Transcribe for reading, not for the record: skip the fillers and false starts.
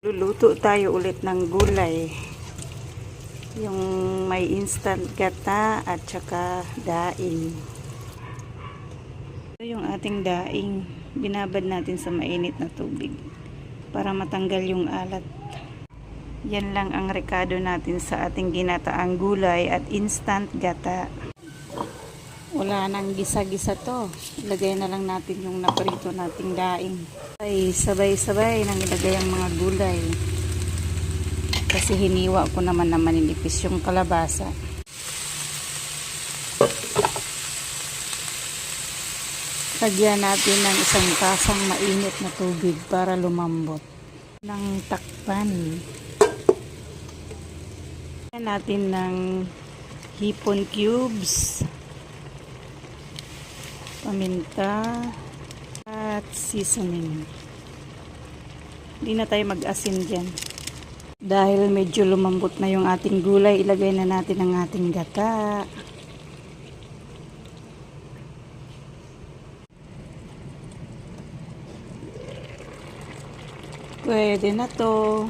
Luluto tayo ulit ng gulay. Yung may instant gata at saka daing. Ito yung ating daing. Binabad natin sa mainit na tubig para matanggal yung alat. Yan lang ang rekado natin sa ating ginataang gulay at instant gata. Wala nang gisa-gisa to. Ilagay na lang natin yung naprito nating daing. Ay sabay-sabay nang ilagay ang mga gulay. Kasi hiniwa ko naman na maninipis yung kalabasa. Lagyan natin ng isang tasang mainit na tubig para lumambot. Ng takpan. Lagyan natin ng hipon cubes, paminta, at seasoning. Hindi na tayo mag-asin dyan. Dahil medyo lumambot na yung ating gulay, ilagay na natin ang ating gata. Pwede na to.